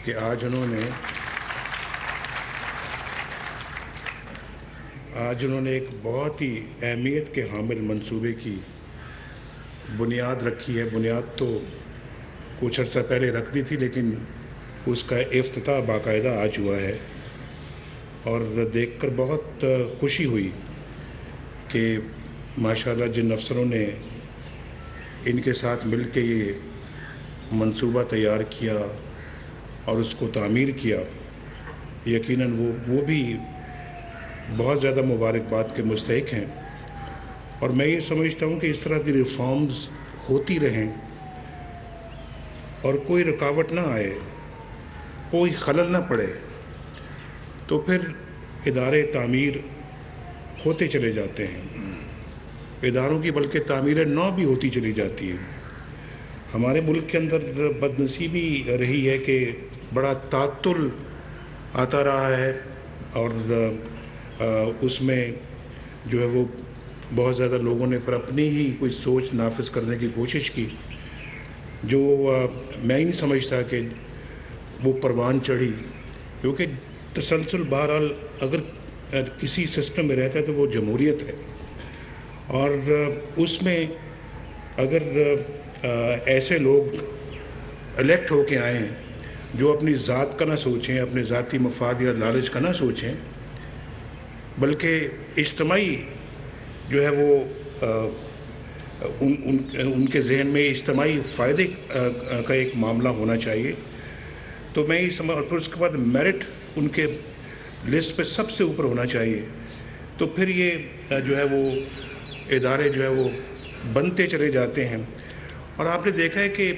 کہ آج انہوں نے ایک بہت ہی اہمیت کے حامل منصوبے کی بنیاد رکھی ہے۔ بنیاد تو کچھ عرصہ پہلے رکھ دی تھی، لیکن اس کا افتتاح باقاعدہ آج ہوا ہے، اور دیکھ کر بہت خوشی ہوئی کہ ماشاءاللہ جن افسروں نے ان کے ساتھ مل کے یہ منصوبہ تیار کیا اور اس کو تعمیر کیا، یقیناً وہ بھی بہت زیادہ مبارکباد کے مستحق ہیں۔ اور میں یہ سمجھتا ہوں کہ اس طرح کی ریفارمز ہوتی رہیں اور کوئی رکاوٹ نہ آئے، کوئی خلل نہ پڑے، تو پھر ادارے تعمیر ہوتے چلے جاتے ہیں، اداروں کی بلکہ تعمیر نو بھی ہوتی چلی جاتی ہے۔ ہمارے ملک کے اندر بدنصیبی رہی ہے کہ بڑا تعطل آتا رہا ہے، اور اس میں جو ہے وہ بہت زیادہ لوگوں نے پر اپنی ہی کوئی سوچ نافذ کرنے کی کوشش کی، جو میں نہیں سمجھتا کہ وہ پروان چڑھی، کیونکہ تسلسل بہرحال اگر کسی سسٹم میں رہتا ہے تو وہ جمہوریت ہے، اور اس میں اگر ایسے لوگ الیکٹ ہو کے آئیں جو اپنی ذات کا نہ سوچیں، اپنے ذاتی مفاد یا لالچ کا نہ سوچیں، بلکہ اجتماعی جو ہے وہ ان کے ذہن میں اجتماعی فائدے کا ایک معاملہ ہونا چاہیے، تو میں یہ سمجھ، اور پھر اس کے بعد میرٹ ان کے لسٹ پہ سب سے اوپر ہونا چاہیے، تو پھر یہ جو ہے وہ ادارے جو ہے وہ بنتے چلے جاتے ہیں۔ اور آپ نے دیکھا ہے کہ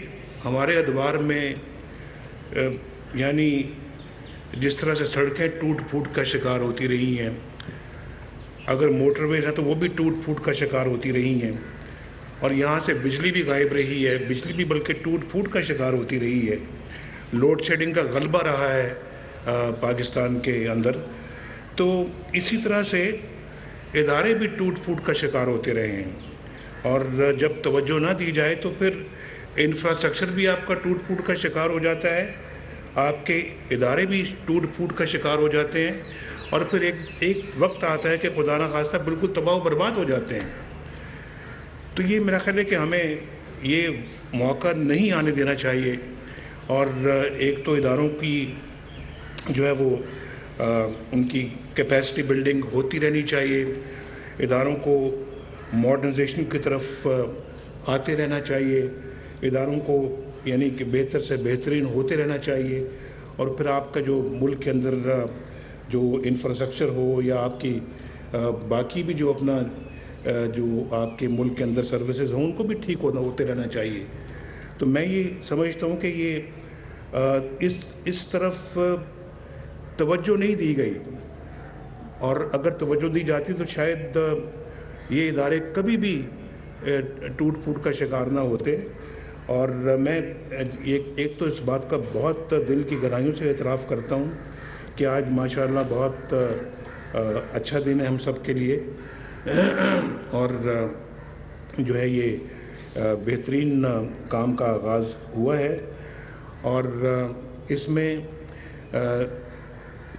ہمارے ادوار میں یعنی جس طرح سے سڑکیں ٹوٹ پھوٹ کا شکار ہوتی رہی ہیں، اگر موٹر ویز ہیں تو وہ بھی ٹوٹ پھوٹ کا شکار ہوتی رہی ہیں، اور یہاں سے بجلی بھی غائب رہی ہے، بجلی بھی بلکہ ٹوٹ پھوٹ کا شکار ہوتی رہی ہے، لوڈ شیڈنگ کا غلبہ رہا ہے پاکستان کے اندر، تو اسی طرح سے ادارے بھی ٹوٹ پھوٹ کا شکار ہوتے رہے ہیں، اور جب توجہ نہ دی جائے تو پھر انفراسٹرکچر بھی آپ کا ٹوٹ پھوٹ کا شکار ہو جاتا ہے، آپ کے ادارے بھی ٹوٹ پھوٹ کا شکار ہو جاتے ہیں، اور پھر ایک وقت آتا ہے کہ خدا نہ خواستہ بالکل تباہ و برباد ہو جاتے ہیں۔ تو یہ میرا خیال ہے کہ ہمیں یہ موقع نہیں آنے دینا چاہیے، اور ایک تو اداروں کی جو ہے وہ ان کی کیپیسٹی بلڈنگ ہوتی رہنی چاہیے، اداروں کو ماڈرنائزیشن کی طرف آتے رہنا چاہیے، اداروں کو یعنی کہ بہتر سے بہترین ہوتے رہنا چاہیے، اور پھر آپ کا جو ملک کے اندر جو انفراسٹرکچر ہو یا آپ کی باقی بھی جو اپنا جو آپ کے ملک کے اندر سروسز ہوں ان کو بھی ٹھیک ہوتے رہنا چاہیے۔ تو میں یہ سمجھتا ہوں کہ یہ اس طرف توجہ نہیں دی گئی، اور اگر توجہ دی جاتی تو شاید یہ ادارے کبھی بھی ٹوٹ پھوٹ کا شکار نہ ہوتے۔ اور میں ایک تو اس بات کا بہت دل کی گہرائیوں سے اعتراف کرتا ہوں کہ آج ماشاءاللہ بہت اچھا دن ہے ہم سب کے لیے، اور جو ہے یہ بہترین کام کا آغاز ہوا ہے، اور اس میں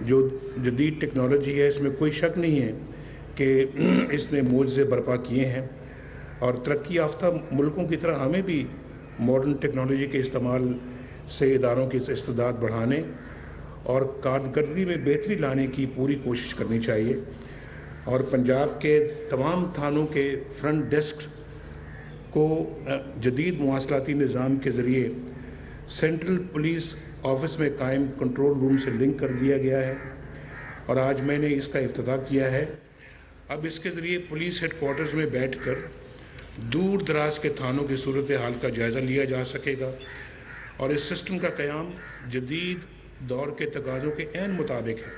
جو جدید ٹیکنالوجی ہے اس میں کوئی شک نہیں ہے کہ اس نے معجزے برپا کیے ہیں، اور ترقی یافتہ ملکوں کی طرح ہمیں بھی ماڈرن ٹیکنالوجی کے استعمال سے اداروں کی استعداد بڑھانے اور کارکردگی میں بہتری لانے کی پوری کوشش کرنی چاہیے، اور پنجاب کے تمام تھانوں کے فرنٹ ڈیسک کو جدید مواصلاتی نظام کے ذریعے سینٹرل پولیس آفس میں قائم کنٹرول روم سے لنک کر دیا گیا ہے، اور آج میں نے اس کا افتتاح کیا ہے۔ اب اس کے ذریعے پولیس ہیڈ کوارٹرز میں بیٹھ کر دور دراز کے تھانوں کی صورتحال کا جائزہ لیا جا سکے گا، اور اس سسٹم کا قیام جدید دور کے تقاضوں کے عین مطابق ہے۔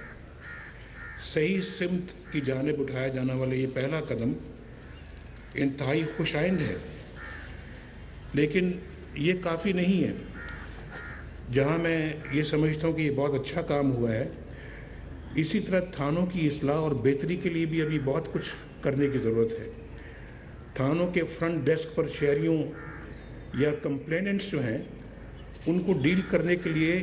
صحیح سمت کی جانب اٹھایا جانے والا یہ پہلا قدم انتہائی خوش آئند ہے، لیکن یہ کافی نہیں ہے۔ جہاں میں یہ سمجھتا ہوں کہ یہ بہت اچھا کام ہوا ہے، اسی طرح تھانوں کی اصلاح اور بہتری کے لیے بھی ابھی بہت کچھ کرنے کی ضرورت ہے۔ تھانوں کے فرنٹ ڈیسک پر شہریوں یا کمپلیننٹس جو ہیں ان کو ڈیل کرنے کے لیے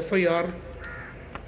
FIR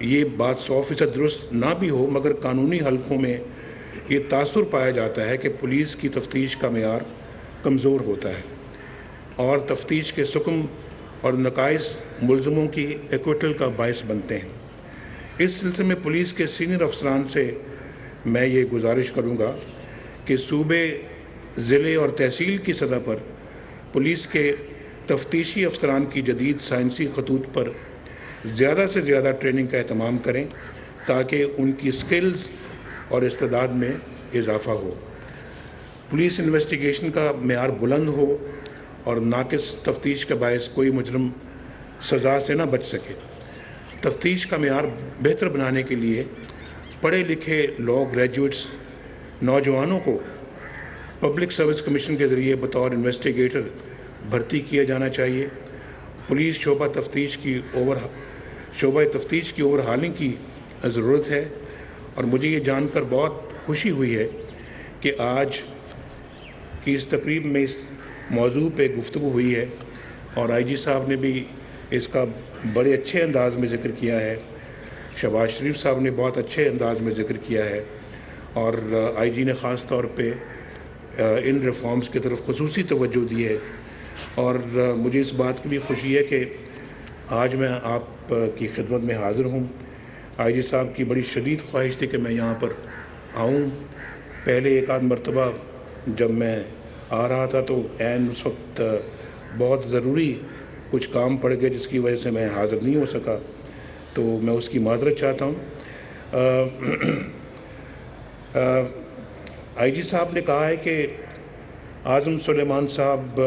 یہ بات 100% درست نہ بھی ہو، مگر قانونی حلقوں میں یہ تاثر پایا جاتا ہے کہ پولیس کی تفتیش کا معیار کمزور ہوتا ہے اور تفتیش کے سکم اور نقائص ملزموں کی ایکویٹل کا باعث بنتے ہیں۔ اس سلسلے میں پولیس کے سینئر افسران سے میں یہ گزارش کروں گا کہ صوبے، ضلع اور تحصیل کی سطح پر پولیس کے تفتیشی افسران کی جدید سائنسی خطوط پر زیادہ سے زیادہ ٹریننگ کا اہتمام کریں تاکہ ان کی سکلز اور استعداد میں اضافہ ہو۔ پولیس انویسٹیگیشن کا معیار بلند ہو اور ناقص تفتیش کے باعث کوئی مجرم سزا سے نہ بچ سکے۔ تفتیش کا معیار بہتر بنانے کے لیے پڑھے لکھے لاء گریجویٹس نوجوانوں کو پبلک سروس کمیشن کے ذریعے بطور انویسٹیگیٹر بھرتی کیا جانا چاہیے۔ پولیس شعبہ تفتیش کی اوور ہالنگ کی ضرورت ہے، اور مجھے یہ جان کر بہت خوشی ہوئی ہے کہ آج کی اس تقریب میں اس موضوع پہ گفتگو ہوئی ہے، اور آئی جی صاحب نے بھی اس کا بڑے اچھے انداز میں ذکر کیا ہے، شہباز شریف صاحب نے بہت اچھے انداز میں ذکر کیا ہے، اور آئی جی نے خاص طور پہ ان ریفارمز کی طرف خصوصی توجہ دی ہے، اور مجھے اس بات کی بھی خوشی ہے کہ آج میں آپ کی خدمت میں حاضر ہوں۔ آئی جی صاحب کی بڑی شدید خواہش تھی کہ میں یہاں پر آؤں۔ پہلے ایک آدھ مرتبہ جب میں آ رہا تھا تو عین اس وقت بہت ضروری کچھ کام پڑ گئے جس کی وجہ سے میں حاضر نہیں ہو سکا، تو میں اس کی معذرت چاہتا ہوں۔ آئی جی صاحب نے کہا ہے کہ اعظم سلیمان صاحب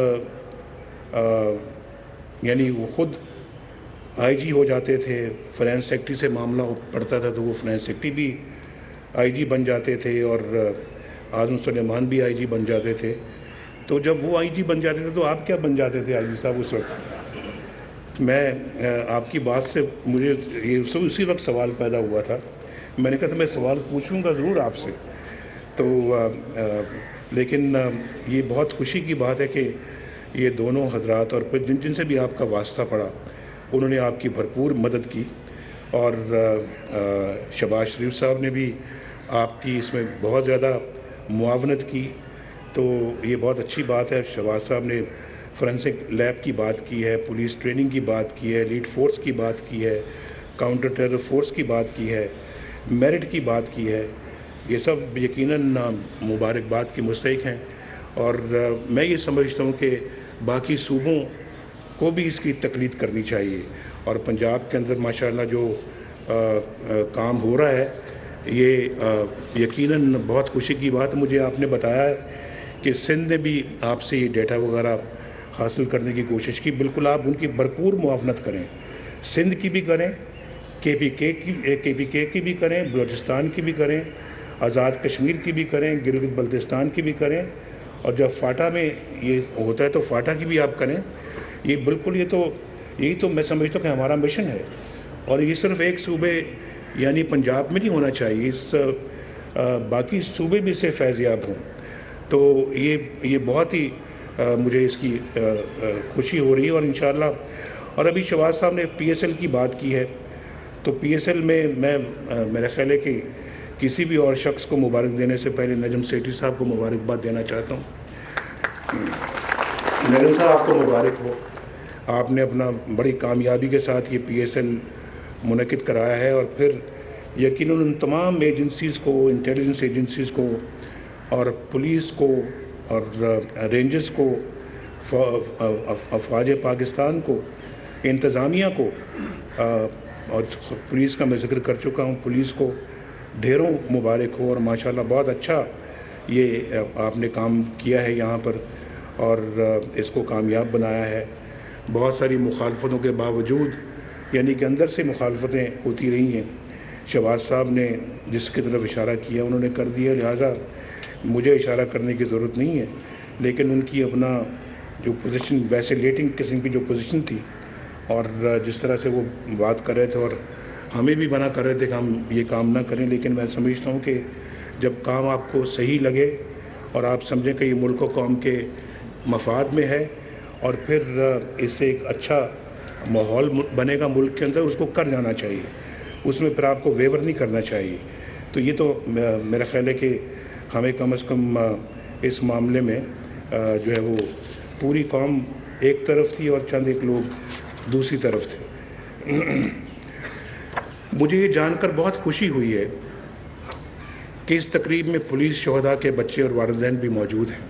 یعنی وہ خود آئی جی ہو جاتے تھے، فنانس سیکٹری سے معاملہ پڑتا تھا تو وہ فنانس سیکٹری بھی آئی جی بن جاتے تھے، اور اعظم سلیمان بھی آئی جی بن جاتے تھے۔ تو جب وہ آئی جی بن جاتے تھے تو آپ کیا بن جاتے تھے آئی جی صاحب اس وقت؟ میں آپ کی بات سے مجھے یہ اسی وقت سوال پیدا ہوا تھا۔ میں نے کہا تھا میں سوال پوچھوں گا ضرور آپ سے، تو لیکن یہ بہت خوشی کی بات ہے کہ یہ دونوں حضرات اور پھر جن سے بھی آپ کا واسطہ پڑا انہوں نے آپ کی بھرپور مدد کی، اور شہباز شریف صاحب نے بھی آپ کی اس میں بہت زیادہ معاونت کی، تو یہ بہت اچھی بات ہے۔ شہباز صاحب نے فورینسک لیب کی بات کی ہے، پولیس ٹریننگ کی بات کی ہے، لیڈ فورس کی بات کی ہے، کاؤنٹر ٹیرر فورس کی بات کی ہے، میرٹ کی بات کی ہے۔ یہ سب یقیناً مبارکباد کے مستحق ہیں، اور میں یہ سمجھتا ہوں کہ باقی صوبوں کو بھی اس کی تقلید کرنی چاہیے، اور پنجاب کے اندر ماشاءاللہ جو کام ہو رہا ہے یہ یقیناً بہت خوشی کی بات ہے۔ مجھے آپ نے بتایا ہے کہ سندھ نے بھی آپ سے یہ ڈیٹا وغیرہ حاصل کرنے کی کوشش کی، بالکل آپ ان کی بھرپور معاونت کریں، سندھ کی بھی کریں، کے پی کے کی بھی کریں، بلوچستان کی بھی کریں، آزاد کشمیر کی بھی کریں، گلگت بلتستان کی بھی کریں، اور جب فاٹا میں یہ ہوتا ہے تو فاٹا کی بھی آپ کریں۔ یہ بالکل یہی تو میں سمجھتا ہوں کہ ہمارا مشن ہے، اور یہ صرف ایک صوبے یعنی پنجاب میں نہیں ہونا چاہیے، باقی صوبے بھی اس سے فیضیاب ہوں۔ تو یہ بہت ہی مجھے اس کی خوشی ہو رہی ہے، اور انشاءاللہ اور ابھی شہباز صاحب نے پی ایس ایل کی بات کی ہے، تو پی ایس ایل میں میرا خیال ہے کہ کسی بھی اور شخص کو مبارک دینے سے پہلے نجم سیٹھی صاحب کو مبارکباد دینا چاہتا ہوں۔ نجم صاحب آپ کو مبارک ہو، آپ نے اپنا بڑی کامیابی کے ساتھ یہ پی ایس ایل منعقد کرایا ہے، اور پھر یقیناً ان تمام ایجنسیز کو، انٹیلیجنس ایجنسیز کو اور پولیس کو اور رینجرز کو، افواج پاکستان کو، انتظامیہ کو، اور پولیس کا میں ذکر کر چکا ہوں، پولیس کو ڈھیروں مبارک ہو، اور ماشاءاللہ بہت اچھا یہ آپ نے کام کیا ہے یہاں پر، اور اس کو کامیاب بنایا ہے۔ بہت ساری مخالفتوں کے باوجود، یعنی کہ اندر سے مخالفتیں ہوتی رہی ہیں، شہباز صاحب نے جس کی طرف اشارہ کیا انہوں نے کر دیا، لہٰذا مجھے اشارہ کرنے کی ضرورت نہیں ہے، لیکن ان کی اپنا جو پوزیشن ویسیلیٹنگ قسم کی جو پوزیشن تھی، اور جس طرح سے وہ بات کر رہے تھے اور ہمیں بھی منع کر رہے تھے کہ ہم یہ کام نہ کریں، لیکن میں سمجھتا ہوں کہ جب کام آپ کو صحیح لگے اور آپ سمجھیں کہ یہ ملک و قوم کے مفاد میں ہے، اور پھر اس سے ایک اچھا ماحول بنے گا ملک کے اندر، اس کو کر جانا چاہیے۔ اس میں پھر آپ کو ویور نہیں کرنا چاہیے. تو یہ تو میرا خیال ہے کہ ہمیں کم از کم اس معاملے میں جو ہے وہ پوری قوم ایک طرف تھی اور چند ایک لوگ دوسری طرف تھے. مجھے یہ جان کر بہت خوشی ہوئی ہے کہ اس تقریب میں پولیس شہداء کے بچے اور والدین بھی موجود ہیں.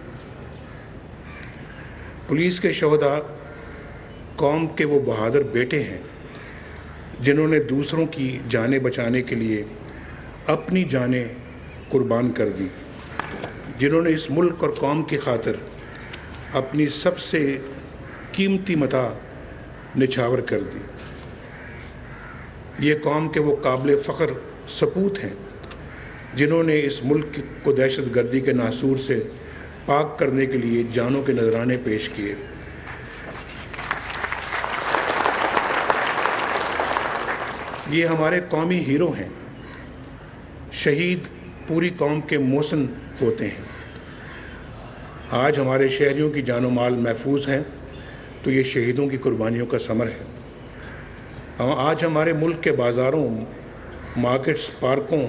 پولیس کے شہداء قوم کے وہ بہادر بیٹے ہیں جنہوں نے دوسروں کی جانیں بچانے کے لیے اپنی جانیں قربان کر دی، جنہوں نے اس ملک اور قوم کی خاطر اپنی سب سے قیمتی متاع نچھاور کر دی. یہ قوم کے وہ قابل فخر سپوت ہیں جنہوں نے اس ملک کو دہشت گردی کے ناسور سے پاک کرنے کے لیے جانوں کے نذرانے پیش کیے. یہ ہمارے قومی ہیرو ہیں. شہید پوری قوم کے محسن ہوتے ہیں. آج ہمارے شہریوں کی جان و مال محفوظ ہیں تو یہ شہیدوں کی قربانیوں کا ثمر ہے. آج ہمارے ملک کے بازاروں، مارکیٹس، پارکوں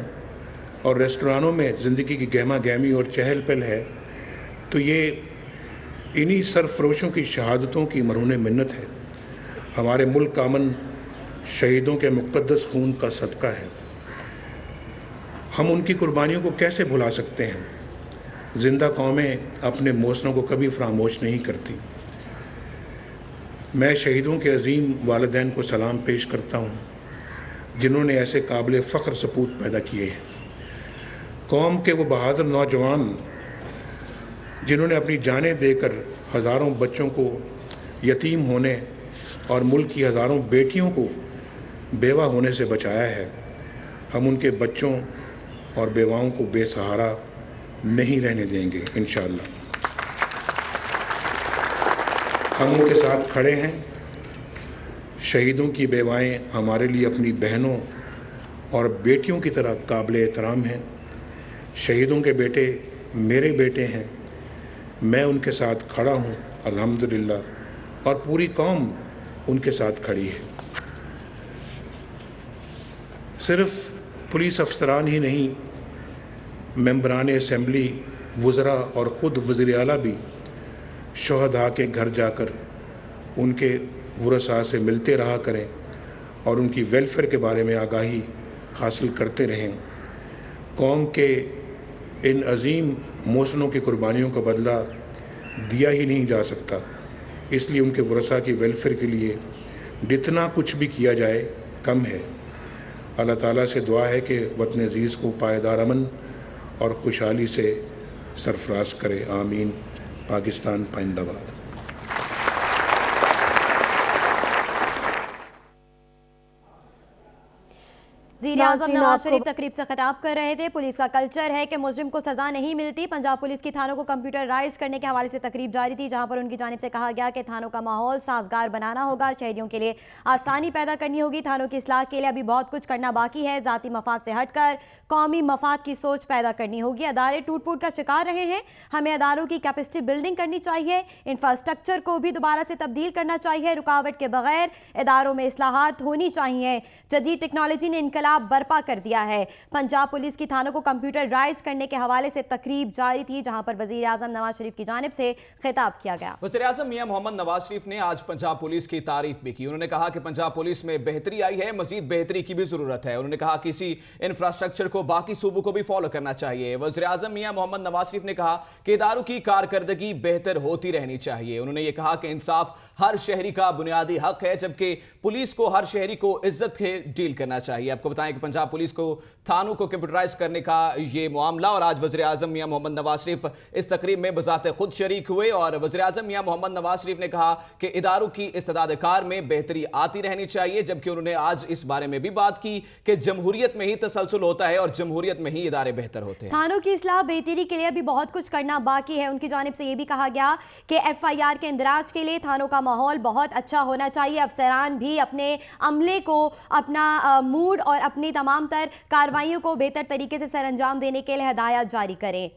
اور ریسٹورانوں میں زندگی کی گہما گہمی اور چہل پہل ہے تو یہ انہی سرفروشوں کی شہادتوں کی مرہون منت ہے. ہمارے ملک کا امن شہیدوں کے مقدس خون کا صدقہ ہے. ہم ان کی قربانیوں کو کیسے بھلا سکتے ہیں؟ زندہ قومیں اپنے محسنوں کو کبھی فراموش نہیں کرتی. میں شہیدوں کے عظیم والدین کو سلام پیش کرتا ہوں جنہوں نے ایسے قابل فخر سپوت پیدا کیے ہیں. قوم کے وہ بہادر نوجوان جنہوں نے اپنی جانیں دے کر ہزاروں بچوں کو یتیم ہونے اور ملک کی ہزاروں بیٹیوں کو بیوہ ہونے سے بچایا ہے. ہم ان کے بچوں اور بیواؤں کو بے سہارا نہیں رہنے دیں گے انشاءاللہ. ہم ان کے ساتھ کھڑے ہیں. شہیدوں کی بیوائیں ہمارے لیے اپنی بہنوں اور بیٹیوں کی طرح قابل احترام ہیں. شہیدوں کے بیٹے میرے بیٹے ہیں. میں ان کے ساتھ کھڑا ہوں الحمدللہ، اور پوری قوم ان کے ساتھ کھڑی ہے. صرف پولیس افسران ہی نہیں، ممبران اسمبلی، وزراء اور خود وزیر اعلیٰ بھی شہداء کے گھر جا کر ان کے ورثاء سے ملتے رہا کریں اور ان کی ویلفیئر کے بارے میں آگاہی حاصل کرتے رہیں. قوم کے ان عظیم محسنوں کی قربانیوں کا بدلہ دیا ہی نہیں جا سکتا، اس لیے ان کے ورثاء کی ویلفیئر کے لیے جتنا کچھ بھی کیا جائے کم ہے. اللہ تعالیٰ سے دعا ہے کہ وطن عزیز کو پائیدار امن اور خوشحالی سے سرفراز کرے. آمین. پاکستان پائندہ باد. وزیر اعظم نواز شریف تقریب سے خطاب کر رہے تھے. پولیس کا کلچر ہے کہ مجرم کو سزا نہیں ملتی. پنجاب پولیس کی تھانوں کو کمپیوٹرائز کرنے کے حوالے سے تقریب جاری تھی جہاں پر ان کی جانب سے کہا گیا کہ تھانوں کا ماحول سازگار بنانا ہوگا، شہریوں کے لیے آسانی پیدا کرنی ہوگی. تھانوں کی اصلاح کے لیے ابھی بہت کچھ کرنا باقی ہے. ذاتی مفاد سے ہٹ کر قومی مفاد کی سوچ پیدا کرنی ہوگی. ادارے ٹوٹ پھوٹ کا شکار رہے ہیں. ہمیں اداروں کی کیپیسٹی بلڈنگ کرنی چاہیے. انفراسٹرکچر کو بھی دوبارہ سے تبدیل کرنا چاہیے. رکاوٹ کے بغیر اداروں میں اصلاحات ہونی چاہیے. جدید ٹیکنالوجی نے انقلاب برپا کر دیا ہے. پنجاب پولیس کی تھانوں کو کمپیوٹرائز کرنے کے حوالے سے تقریب جاری تھی جہاں پر وزیر اعظم نواز شریف کی جانب سے خطاب کیا گیا. وزیر اعظم میاں محمد نواز شریف نے آج پنجاب پولیس کی تعریف بھی کی. انہوں نے کہا کہ پنجاب پولیس میں بہتری آئی ہے، مزید بہتری کی بھی ضرورت ہے. انہوں نے کہا کہ اسی انفراسٹرکچر کو باقی صوبوں کو بھی فالو کرنا چاہیے. وزیر اعظم میاں محمد نواز شریف نے کہا کہ اداروں کی کارکردگی بہتر ہوتی رہنی چاہیے. انہوں نے یہ کہا کہ انصاف ہر شہری کا بنیادی حق ہے جبکہ پولیس کو ہر شہری کو عزت سے ڈیل کرنا چاہیے. آپ کو بتائیں کہ پنجاب پولیس کو تھانوں کو کمپیوٹرائز کرنے کا یہ معاملہ، اور آج وزیر اعظم میاں محمد نواز شریف اس تقریب میں بذات خود شریک ہوئے. اور وزیر اعظم میاں محمد نواز شریف نے کہا کہ اداروں کی استعداد کار میں بہتری آتی رہنی چاہیے، جبکہ انہوں نے آج اس بارے میں بھی بات کی کہ جمہوریت میں ہی تسلسل ہوتا ہے اور جمہوریت میں ہی ادارے بہتر ہوتے ہیں. تھانوں کی اصلاح بہتری کے لیے ابھی بہت کچھ کرنا باقی ہے. ان کی جانب سے یہ بھی کہا گیا کہ ایف آئی آر کے اندراج کے لیے تھانوں کا ماحول بہت اچھا ہونا چاہیے. افسران بھی اپنے عملے کو اپنا موڈ اور اپنی تمام تر کاروائیوں کو بہتر طریقے سے سر انجام دینے کے لیے ہدایات جاری کریں.